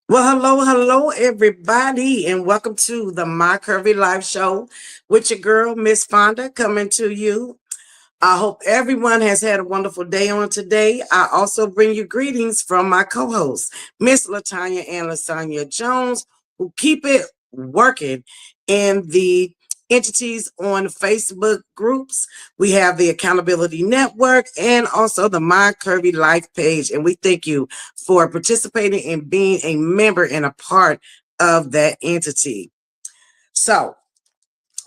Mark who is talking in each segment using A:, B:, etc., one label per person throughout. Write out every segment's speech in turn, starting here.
A: Well, hello, everybody, and welcome to the My Curvy Life Show with your girl, Miss Fonda, coming to you. I hope everyone has had a wonderful day on today. I also bring you greetings from my co-hosts, Miss Latanya and Lasagna Jones, who keep it working in the entities on Facebook groups. We have the Accountability Network and also the My Curvy Life page. And we thank you for participating and being a member and a part of that entity. So,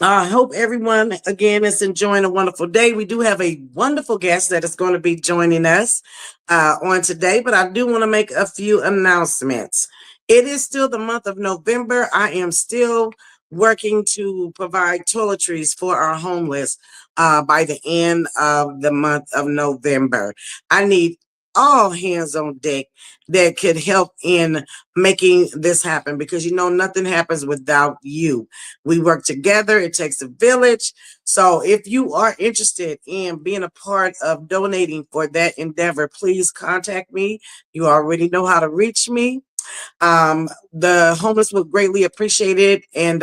A: I hope everyone again is enjoying a wonderful day. We do have a wonderful guest that is going to be joining us on today, but I do want to make a few announcements. It is still the month of November. I am still working to provide toiletries for our homeless by the end of the month of November. I need all hands on deck that could help in making this happen because nothing happens without you. We work together. It takes a village. So if you are interested in being a part of donating for that endeavor, please contact me. You already know how to reach me. The homeless will greatly appreciate it, and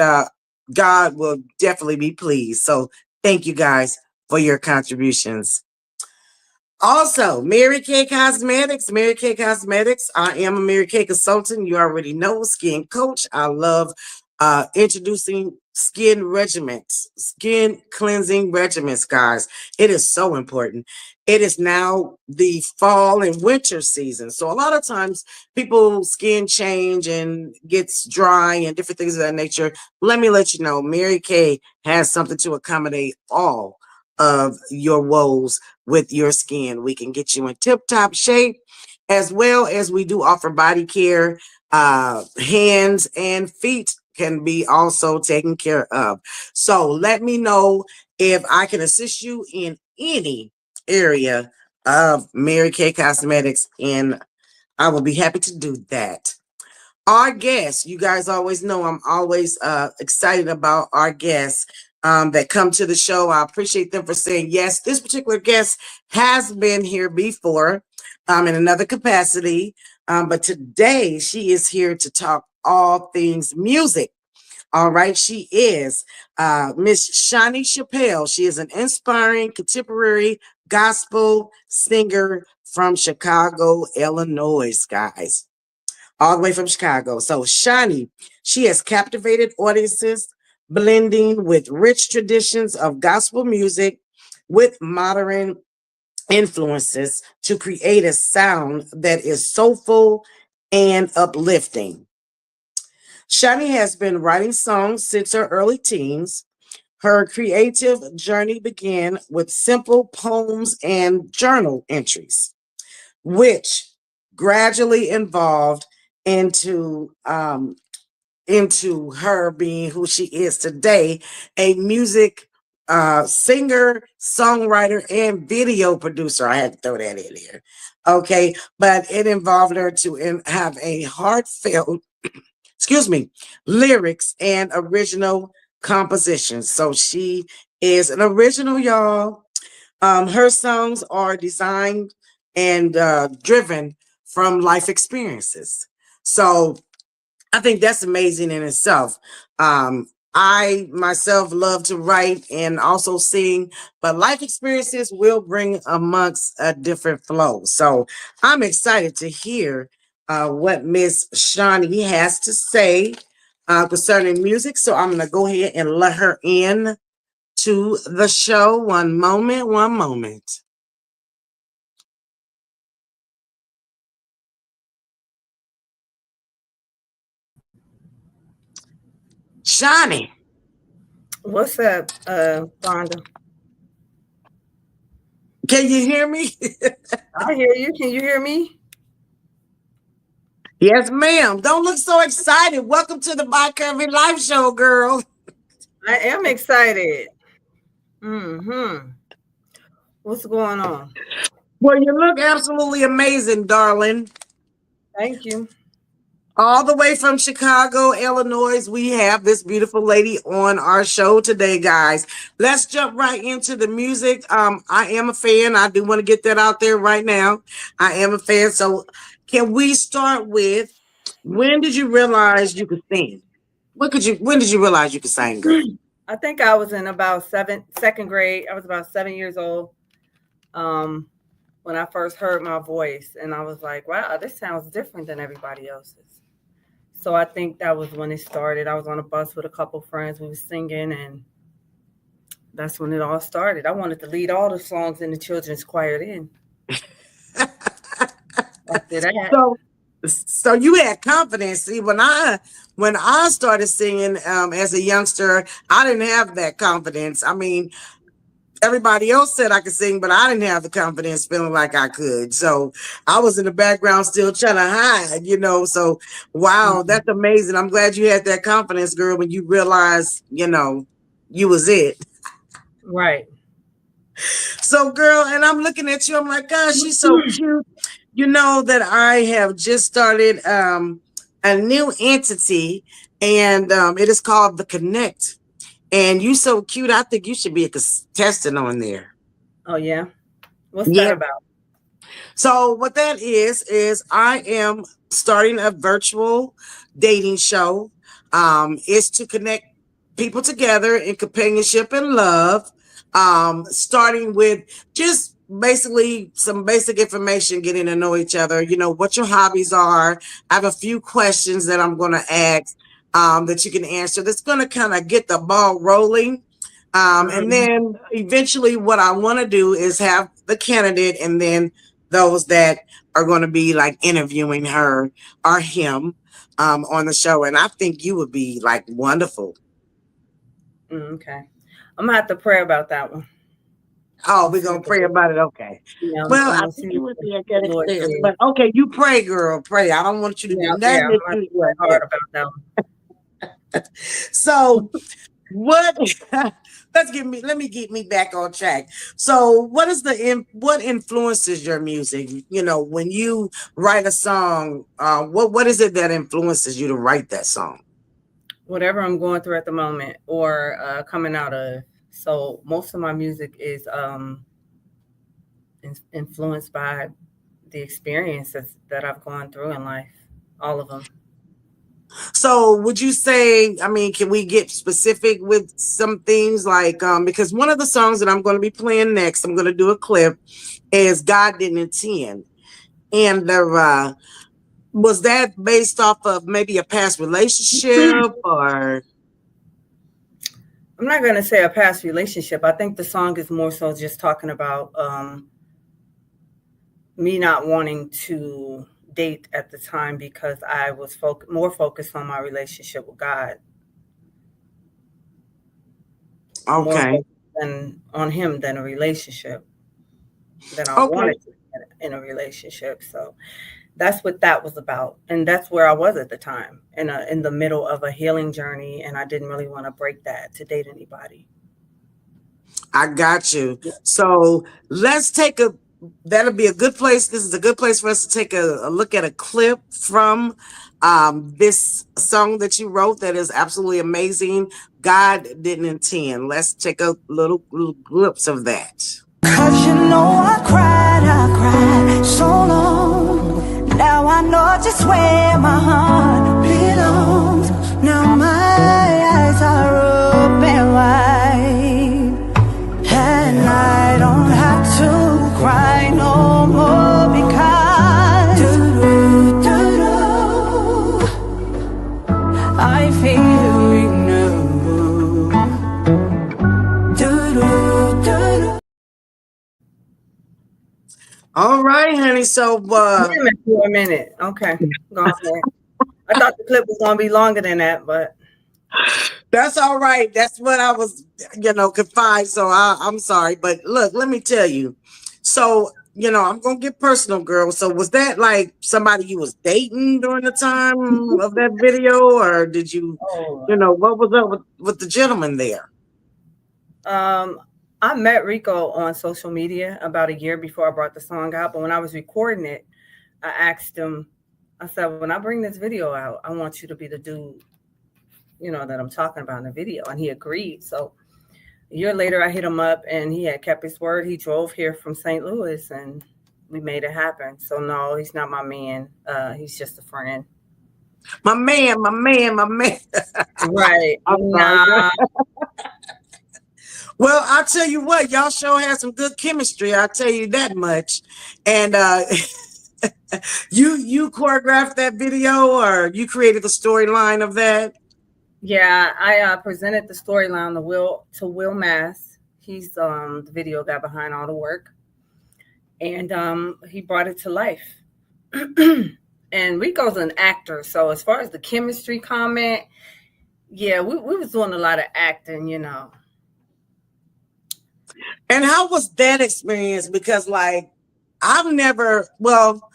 A: God will definitely be pleased. So thank you guys for your contributions. Also, Mary Kay Cosmetics. Mary Kay Cosmetics. I am a Mary Kay consultant. You already know, skin coach. I love introducing skin regimens, skin cleansing regimens, guys. It is so important. It is now the fall and winter season. So a lot of times people's skin change and gets dry and different things of that nature. Let me let you know, Mary Kay has something to accommodate all of your woes with your skin. We can get you in tip-top shape, as well as we do offer body care. Hands and feet can be also taken care of. So let me know if I can assist you in any area of Mary Kay Cosmetics, and I will be happy to do that. Our guests, you guys always know I'm always excited about our guests that come to the show. I appreciate them for saying yes. This particular guest has been here before in another capacity, but today she is here to talk all things music. All right, she is Miss Shaunee Shappell. She is an inspiring contemporary gospel singer from Chicago, Illinois, guys, all the way from Chicago. So Shaunee, she has captivated audiences, blending with rich traditions of gospel music with modern influences to create a sound that is soulful and uplifting. Shaunee has been writing songs since her early teens. Her creative journey began with simple poems and journal entries, which gradually evolved into into her being who she is today, a music singer, songwriter, and video producer. I had to throw that in here. Okay, but it involved her to have a heartfelt, excuse me, lyrics and original compositions. So she is an original, y'all. Her songs are designed and driven from life experiences. So I think that's amazing in itself. I myself love to write and also sing, but life experiences will bring amongst a different flow. So I'm excited to hear what Miss Shaunee has to say concerning music. So I'm going to go ahead and let her in to the show. One moment, one moment. Shaunee,
B: What's up, Fonda?
A: can you hear me?
B: I hear you. Can you hear me?
A: Yes, ma'am. Don't look so excited. Welcome to the My Curvy Life Show, girl.
B: I am excited. Hmm. What's going on?
A: Well, you look absolutely amazing, darling.
B: Thank you.
A: All the way from Chicago, Illinois, we have this beautiful lady on our show today, guys. Let's jump right into the music. I am a fan. I do want to get that out there right now. I am a fan. So, can we start with When did you realize you could sing? When did you realize you could sing, girl?
B: I think I was in about second grade. I was about 7 years old. Um, when I first heard my voice, and I was like, "Wow, this sounds different than everybody else's." So I think that was when it started. I was on a bus with a couple friends. We were singing, and that's when it all started. I wanted to lead all the songs in the children's choir then. After that,
A: So, so you had confidence. See, when I started singing as a youngster, I didn't have that confidence. I mean, everybody else said I could sing, but I didn't have the confidence feeling like I could. So I was in the background still trying to hide. So wow,
B: mhm,
A: that's amazing. I'm glad you had that confidence, girl, when you realized, you was it.
B: right.
A: So, girl, and I'm looking at you, I'm like, gosh, she's so cute. You know that I have just started a new entity, and it is called the Connect. And you so cute. I think you should be a contestant on there.
B: Oh yeah. What's that
A: Yeah.
B: about?
A: So what that is I am starting a virtual dating show. It's to connect people together in companionship and love. Starting with just basically some basic information, getting to know each other. What your hobbies are. I have a few questions that I'm going to ask that you can answer. That's going to kind of get the ball rolling. And
B: Mhm.
A: then eventually, what I want to do is have the candidate and then those that are going to be like interviewing her or him on the show. And I think you would be like wonderful.
B: Okay. I'm gonna have to pray about that one
A: Oh,
B: and
A: we're
B: see
A: going
B: what
A: to
B: the
A: pray about it. Okay.
B: yeah,
A: Well,
B: I'm
A: I
B: gonna
A: think
B: see
A: you
B: what
A: would
B: the
A: be a good
B: Lord
A: experience.
B: says.
A: But okay, you pray, girl, pray. I don't want you to
B: Yeah,
A: do
B: okay.
A: nothing
B: I'm
A: that
B: gonna have
A: you
B: to pray hard about that one.
A: So what let me get me back on track. So what influences your music? When you write a song, what is it that influences you to write that song?
B: Whatever I'm going through at the moment or coming out of. So most of my music is influenced by the experiences that I've gone through in life, all of them.
A: So would you say, I mean, can we get specific with some things like because one of the songs that I'm going to be playing next, I'm going to do a clip, is God Didn't Intend. And was that based off of maybe a past relationship or
B: I'm not going to say a past relationship. I think the song is more so just talking about me not wanting to date at the time because I was more focused on my relationship with God, more
A: okay.
B: focused than on Him than a relationship than I
A: Okay.
B: wanted to be in a relationship. So that's what that was about, and that's where I was at the time in the middle of a healing journey, and I didn't really want to break that to date anybody.
A: I got you.
B: Yeah.
A: So let's take that'll be a good place. This is a good place for us to take a look at a clip from this song that you wrote that is absolutely amazing. God Didn't Intend. Let's take a little glimpse of that.
C: Cause you know I cried so long. Now I know just where my heart belongs. Now my eyes are open wide, and I don't have to cry no more because I feel renewed.
A: All right, honey. So
B: Damn it for a minute. Okay, go ahead. I thought the clip was gonna be longer than that, but
A: that's all right. That's what I was, confined. So I'm sorry. But look, let me tell you. So, I'm gonna get personal, girl. So was that like somebody you was dating during the time of that video, or did what was up with the gentleman there?
B: um, I met Rico on social media about a year before I brought the song out. But when I was recording it, I asked him. I said, "When I bring this video out, I want you to be the dude, that I'm talking about in the video." And he agreed. So a year later, I hit him up, and he had kept his word. He drove here from St. Louis, and we made it happen. So no, he's not my man. He's just a friend.
A: My man, my man, my man.
B: Right.
A: I'm sorry.
B: Nah.
A: Well, I'll tell you what, y'all sure had some good chemistry. I'll tell you that much. And you choreographed that video, or you created the storyline of that?
B: Yeah, I presented the storyline to Will Mass. He's the video guy behind all the work, and he brought it to life. And Rico's an actor, so as far as the chemistry comment, yeah, we was doing a lot of acting, you know.
A: And how was that experience? Because like I've never, well,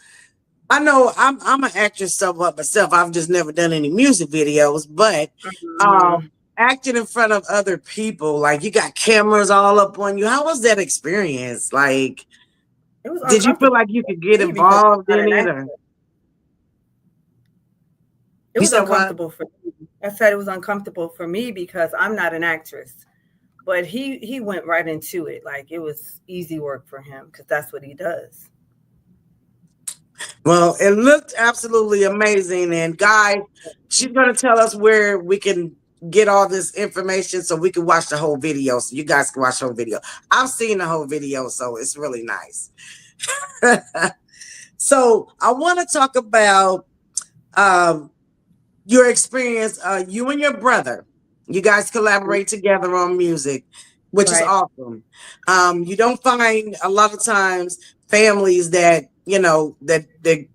A: I know I'm an actress somewhat myself. I've just never done any music videos, but
B: Mhm.
A: acting in front of other people, like you got cameras all up on you. How was that experience? Like,
B: It was
A: did you feel
B: uncomfortable
A: like you
B: for
A: could get
B: me because
A: involved
B: I'm not
A: in
B: an
A: it,
B: actor.
A: or
B: It
A: you
B: was
A: said what?
B: uncomfortable for me. I said it was uncomfortable for me because I'm not an actress. But he went right into it. Like it was easy work for him because that's what he does.
A: Well, it looked absolutely amazing. And guys, she's gonna tell us where we can get all this information so we can watch the whole video. So you guys can watch the whole video. I've seen the whole video, so it's really nice. So I want to talk about um, your experience. You and your brother, you guys collaborate together on music, which is
B: Right.
A: awesome. You don't find a lot of times families that could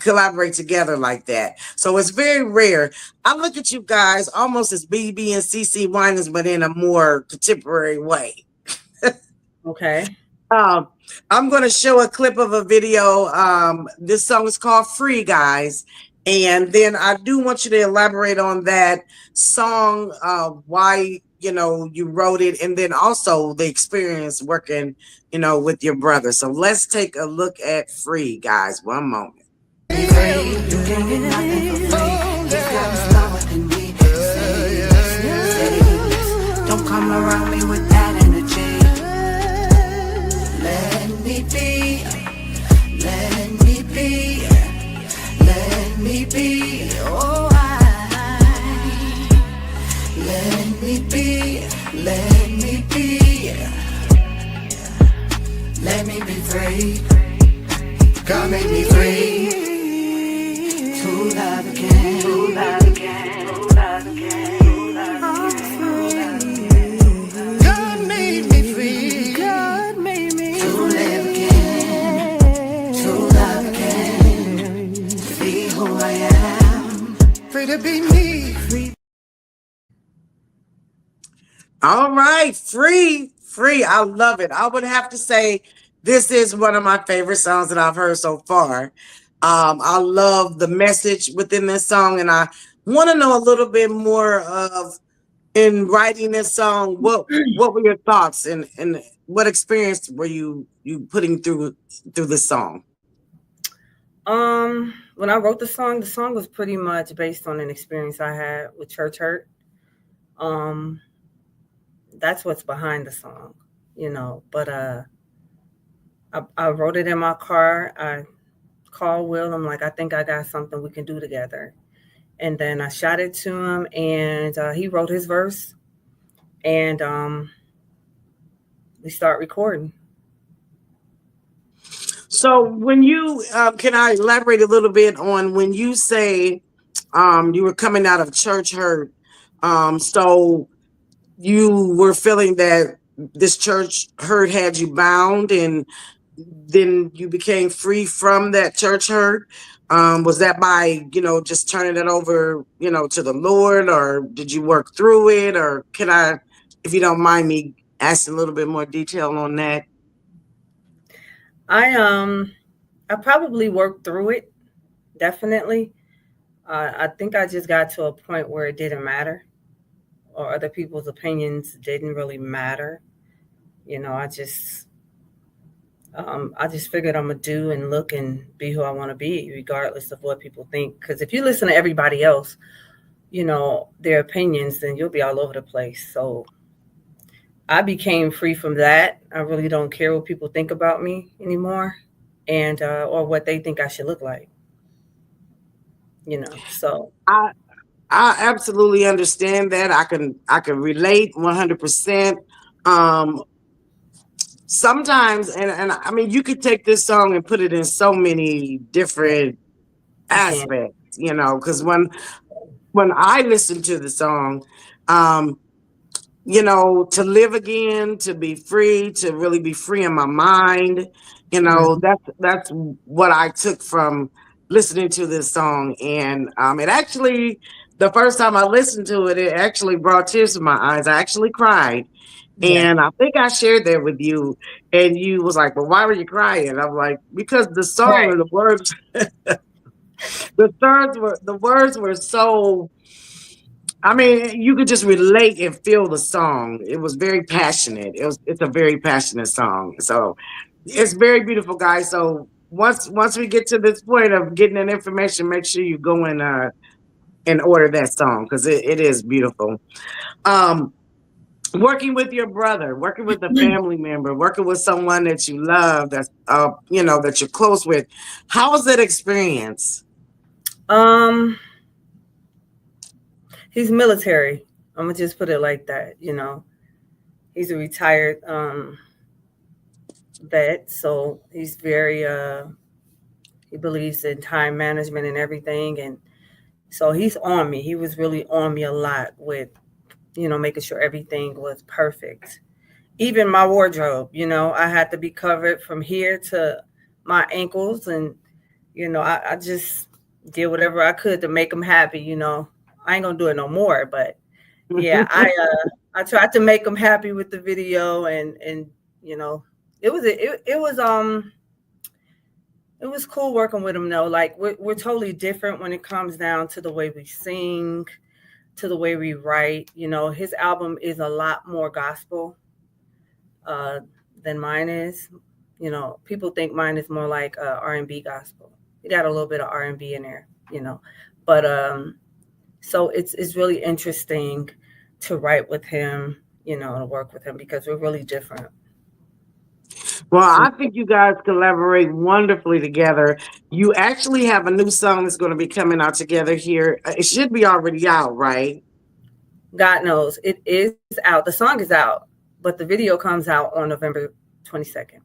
A: collaborate together like that. So it's very rare. I look at you guys almost as BB and CC Winans, but in a more contemporary way.
B: Okay.
A: Um, I'm going to show a clip of a video. This song is called Free, guys. And then I do want you to elaborate on that song, why, you wrote it, and then also the experience working, with your brother. So let's take a look at Free, guys. One moment.
C: You can't get nothing for free. Just gotta start with the need. Say less. Don't come around me with that energy. Let me be. Let me be. Let me be. Oh, let me be. Let me be. Let me be free. God made me free. To love again, to love again, to love again, to love again. God made me free. God made me to live again, to love again, to be who I am, free to be me. Free.
A: All right, free, free. I love it. I would have to say this is one of my favorite songs that I've heard so far. I love the message within this song, and I want to know a little bit more of in writing this song. What were your thoughts, and what experience were you putting through this song?
B: When I wrote the song was pretty much based on an experience I had with church hurt. Um, that's what's behind the song, you know. But I wrote it in my car. I called Will. I'm like, I think I got something we can do together. And then I shot it to him, and he wrote his verse, and we start recording.
A: So when you can I elaborate a little bit on when you say you were coming out of church hurt? So you were feeling that this church hurt had you bound, and then you became free from that church hurt. Was that by, just turning it over, to the Lord, or did you work through it? Or can I, if you don't mind me asking a little bit more detail on that?
B: I um I probably worked through it, definitely. I think I just got to a point where it didn't matter, or other people's opinions didn't really matter. You know, I just figured I'm gonna do and look and be who I want to be, regardless of what people think. Because if you listen to everybody else, you know, their opinions, then you'll be all over the place. So I became free from that. I really don't care what people think about me anymore, and or what they think I should look like. So
A: I I absolutely understand that. I can relate 100%. Um Sometimes, and I mean, you could take this song and put it in so many
B: yeah,
A: different
B: you can.
A: aspects, because when I listen to the song, um to live again, to be free, to really be free in my mind.
B: Mhm.
A: That's what I took from listening to this song. And it actually, the first time I listened to it, it actually brought tears to my eyes. I actually cried.
B: Yeah.
A: And I think I shared that with you. And you was like, "Well, why were you crying?" I'm like, "Because the song
B: Right.
A: and the words, the words were so, I mean, you could just relate and feel the song. It was very passionate. It's a very passionate song. So it's very beautiful, guys. So once we get to this point of getting that information, make sure you go and order that song because it is beautiful. Um, Working with your brother, working with a family member, working with someone that you love, that you're close with. How was that experience?
B: Um, he's military. I'm gonna just put it like that. He's a retired vet, so he's very he believes in time management and everything, and so he's on me. He was really on me a lot with making sure everything was perfect. Even my wardrobe, I had to be covered from here to my ankles, and I just did whatever I could to make him happy. I ain't gonna do it no more, but yeah, I tried to make him happy with the video, and you know, it was cool working with him though. Like we're totally different when it comes down to the way we sing, to the way we write. His album is a lot more gospel uh, than mine is. People think mine is more like R&B gospel. It got a little bit of R&B in there, but so it's really interesting to write with him, to work with him because we're really different.
A: Well, I think you guys collaborate wonderfully together. You actually have a new song that's going to be coming out together here. It should be already out, right?
B: God knows it is out. The song is out, but the video comes out on November 22nd.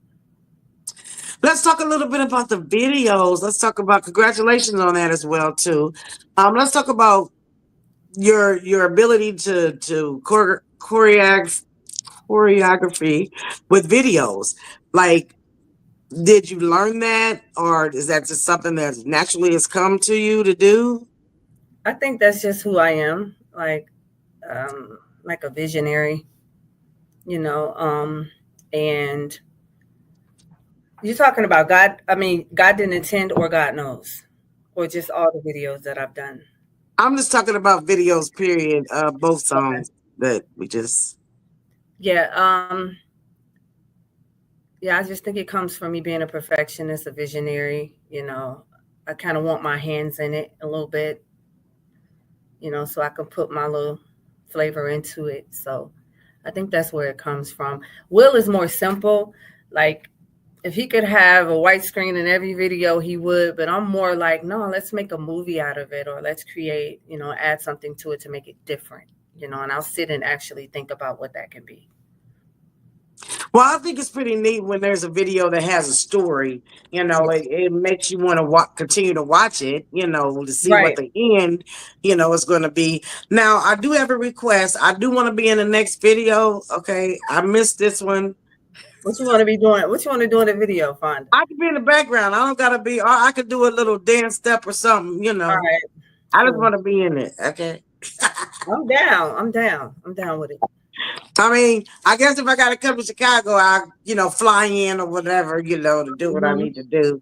A: Let's talk a little bit about the videos. Let's talk about, congratulations on that as well too. Let's talk about your ability to choreography with videos. Like, did you learn that, or is that just something that naturally has come to you to do?
B: I think that's just who I am, like a visionary, you know. And you're talking about God. I mean, God didn't intend, or God knows, or just all the videos that I've done.
A: I'm just talking about videos, period. Both
B: Okay.
A: songs that we just.
B: Yeah. Yeah. I just think it comes from me being a perfectionist, a visionary. I kind of want my hands in it a little bit, so I can put my little flavor into it. So I think that's where it comes from. Will is more simple. Like if he could have a white screen in every video, he would. But I'm more like, no, let's make a movie out of it, or let's create, add something to it to make it different, and I'll sit and actually think about what that can be.
A: Well, I think it's pretty neat when there's a video that has a story.
B: Yeah.
A: It makes you want to continue to watch it. To see what
B: Right.
A: the end, is going to be. Now, I do have a request. I do want to be in the next video. Okay, I missed this one.
B: What you want to be doing? What you want to do in the video, Fonda?
A: I could be in the background. I don't gotta be. Or I could do a little dance step or something.
B: All right.
A: I just
B: Cool.
A: want to be in it. Okay.
B: I'm down. I'm down. I'm down with it.
A: I mean, I guess if I gotta come to Chicago, I fly in or whatever, to do what I
B: Hmm.
A: need to do.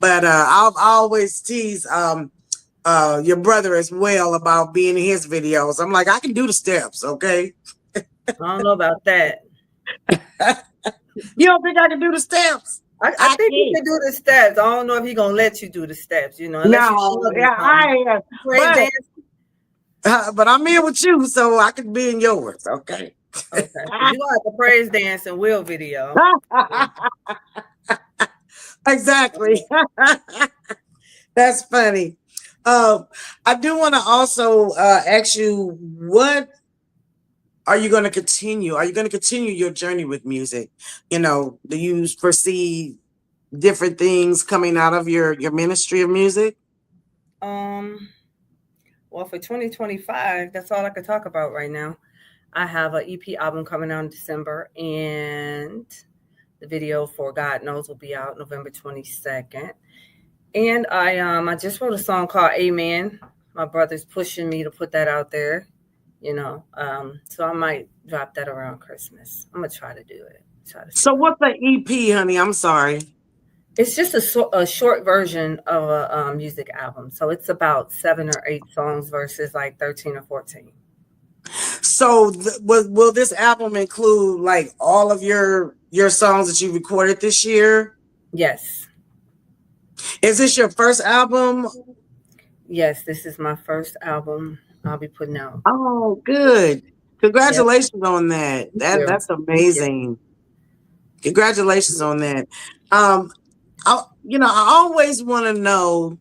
A: But I always tease your brother as well about being in his videos. I'm like, I can do the steps, okay?
B: I don't know about that.
A: You don't think I can do the steps?
B: I
A: I
B: think you
A: can.
B: can do the steps. I don't know if he's gonna let you do the steps, unless you show
A: No,
B: him
A: yeah,
B: something. Praise
A: but
B: dance.
A: but I'm here with you, so I can be in yours, okay?
B: Okay, so you gonna have to praise dance and will video. Yeah.
A: Exactly. That's funny. Uh, I do want to also ask you, what are you going to continue? Are you going to continue your journey with music? Do you foresee different things coming out of your ministry of music?
B: Um, well, for 2025, that's all I could talk about right now. I have an EP album coming out in December, and the video for God Knows will be out November 22nd. And I just wrote a song called Amen. My brother's pushing me to put that out there, so I might drop that around Christmas. I'm gonna try to do it. Try to see
A: So
B: what.
A: what's the EP, honey? I'm sorry.
B: It's just a short version of a music album, so it's about 7 or 8 songs versus like 13 or 14.
A: So will this album include like all of your songs that you recorded this year?
B: Yes,
A: Is this your first album?
B: yes, this is my first album I'll be putting out.
A: Oh, good.
B: Yep,
A: Congratulations on that.
B: thank
A: That
B: you,
A: that's
B: thank you.
A: amazing. Congratulations on that. Um, I always want to know,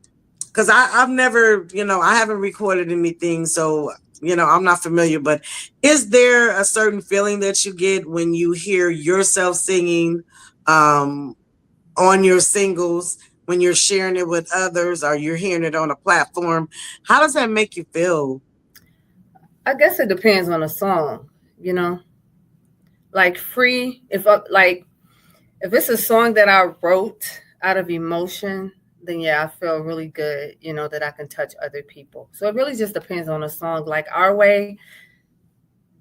A: because I've never, I haven't recorded anything, so I'm not familiar. But is there a certain feeling that you get when you hear yourself singing um, on your singles, when you're sharing it with others, or you're hearing it on a platform? How does that make you feel?
B: I guess it depends on the song, you know. Like free, if it's a song that I wrote out of emotion, then yeah, I feel really good, that I can touch other people. So it really just depends on the song. Like Our Way,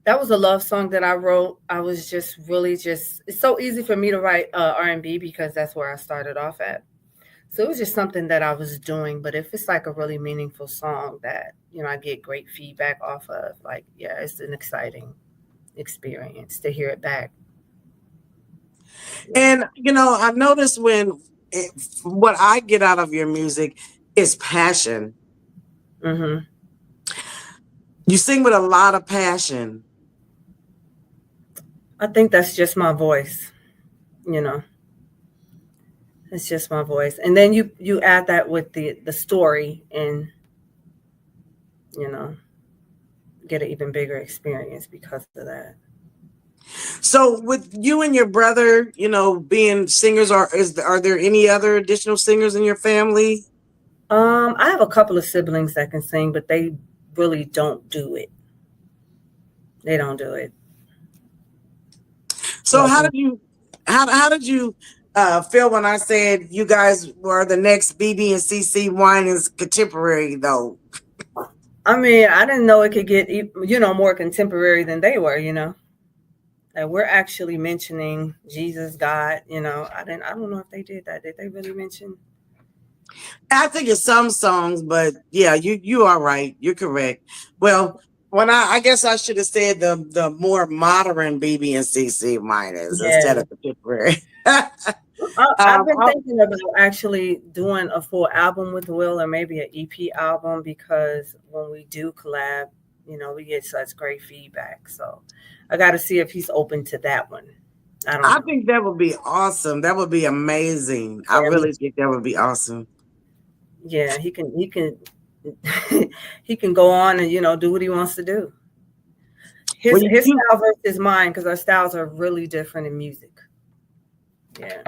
B: that was a love song that I wrote. I was just really just it's so easy for me to write R&B because that's where I started off at. So it was just something that I was doing. But if it's like a really meaningful song that, I get great feedback off of, like, yeah, it's an exciting experience to hear it back. Yeah.
A: And I noticed what I get out of your music is passion.
B: Hmm.
A: You sing with a lot of passion.
B: I think that's just my voice, you know. It's just my voice. And then you add that with the story and, you know, get an even bigger experience because of that.
A: So with you and your brother, being singers, are there any other additional singers in your family?
B: I have a couple of siblings that can sing, but they really don't do it. They don't do it.
A: So
B: Like,
A: how did you feel when I said you guys were the next BB and CC Winans contemporary though?
B: I mean, I didn't know it could get more contemporary than they were. And we're actually mentioning Jesus, God. I don't know if they did that. Did they really mention?
A: I think it's some songs, but yeah, you are right. You're correct. Well, when I guess I should have said the more modern BB and CC Winans instead
B: Yeah.
A: of contemporary.
B: I've been
A: I
B: thinking about actually doing a full album with Will or maybe an EP album because when we do collab, we get such great feedback. So I got to see if he's open to that one. I don't
A: I
B: know.
A: think that would be awesome. That would be amazing. I
B: Yeah,
A: really think that would be awesome.
B: yeah, he can he can go on and do what he wants to do.
A: Well,
B: His
A: you
B: style versus mine because our styles are really different in music. Yeah.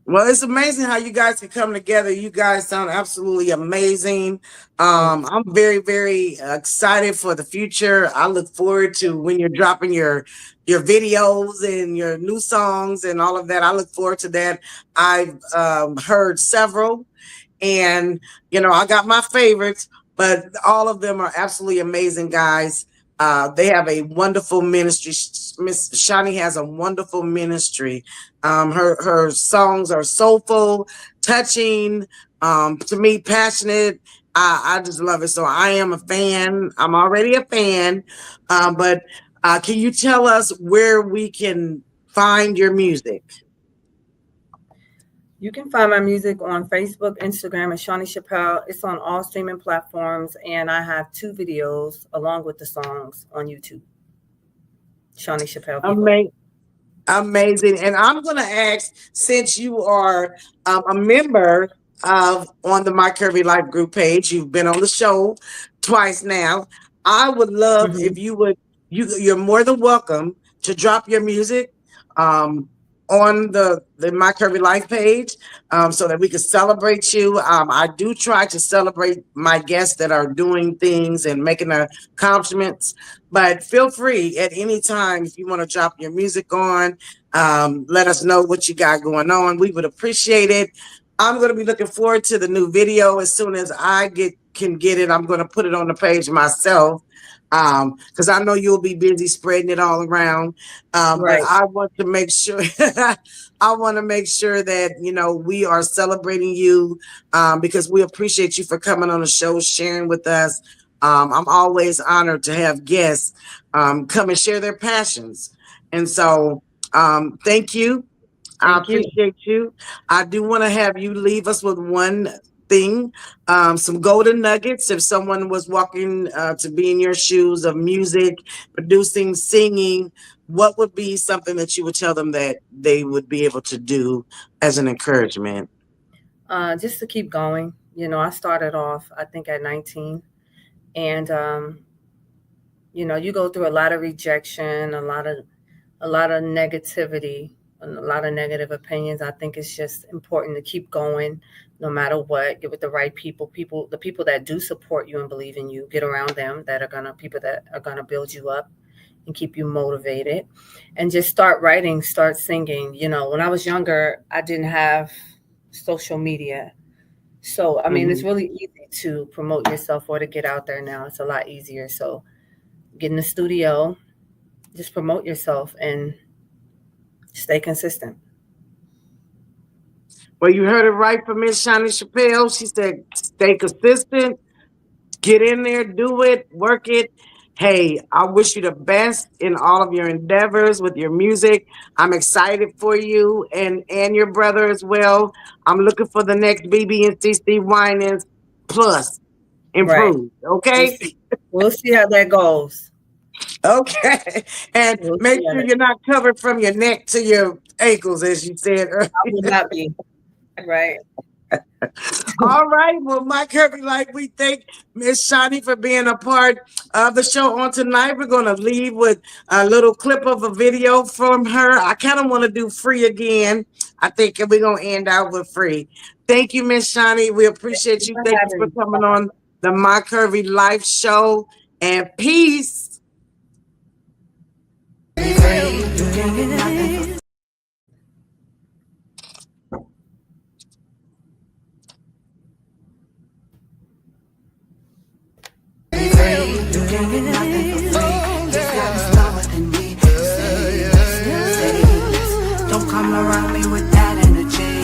A: Well, it's amazing how you guys can come together. You guys sound absolutely amazing.
B: Mm.
A: I'm very, very excited for the future. I look forward to when you're dropping your videos and your new songs and all of that. I look forward to that. I've heard several, and I got my favorites, but all of them are absolutely amazing guys. They have a wonderful ministry. Miss Shaunee has a wonderful ministry. Her songs are soulful, touching, to me, passionate. I just love it. So I am a fan. I'm already a fan. But can you tell us where we can find your music?
B: You can find my music on Facebook, Instagram, and Shaunee Shappell. It's on all streaming platforms, and I have 2 videos along with the songs on YouTube. Shaunee Shappell People.
A: Amazing. And I'm going to ask, since you are a member on the My Curvy Life group page. You've been on the show twice now. I would love
B: Hmm.
A: if you would. You're more than welcome to drop your music um, on the My Curvy Life page, so that we can celebrate you. I do try to celebrate my guests that are doing things and making accomplishments. But feel free at any time if you want to drop your music on. Let us know what you got going on. We would appreciate it. I'm going to be looking forward to the new video as soon as I can get it. I'm going to put it on the page myself, because I know you'll be busy spreading it all around. But
B: Right.
A: I want to make sure I want to make sure that we are celebrating you, because we appreciate you for coming on the show, sharing with us. I'm always honored to have guests come and share their passions, and so thank you. I
B: Thank you.
A: appreciate you. I do want to have you leave us with one thing, some golden nuggets. If someone was walking to be in your shoes of music, producing, singing, what would be something that you would tell them that they would be able to do as an encouragement?
B: Just to keep going. I started off, I think, at 19, and you go through a lot of rejection, a lot of negativity, and a lot of negative opinions. I think it's just important to keep going, no matter what. Get with the right people, the people that do support you and believe in you. Get around them people that are gonna build you up and keep you motivated, and just start writing, start singing. When I was younger, I didn't have social media. So, I mean, it's
A: Mhm.
B: really easy to promote yourself or to get out there now. It's a lot easier. So, get in the studio, just promote yourself and stay consistent.
A: Well, you heard it right from Miss Shaunee Shappell. She said, stay consistent. Get in there, do it, work it. Hey, I wish you the best in all of your endeavors with your music. I'm excited for you and your brother as well. I'm looking for the next BB and CC Winans plus
B: Right.
A: improved.
B: We'll
A: Okay,
B: see. We'll see how that goes.
A: okay, and
B: We'll
A: make
B: see how
A: sure
B: that.
A: you're not covered from your neck to your ankles, as you said
B: I will
A: earlier.
B: not be. Right.
A: All right. Well, Mike Kirby, like we thank Miss Shaunee for being a part of the show on tonight. We're going to leave with a little clip of a video from her. I kind of want to do free again. I think we're going to end out with free. Thank you, Miss Shaunee. We
B: Thank
A: appreciate
B: you
A: you.
B: for
A: Thank you
B: having
A: for
B: me.
A: coming on the My Curvy Life Show. And peace.
C: Don't come around me with that energy.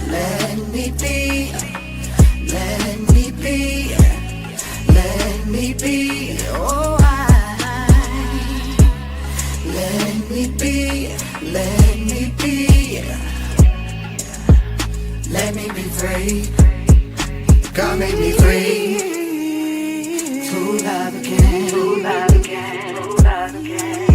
C: Let me be, let me be, let me be. Oh, let me be, let me be. Let me be free. God made me free. To love again, to love again, to love again.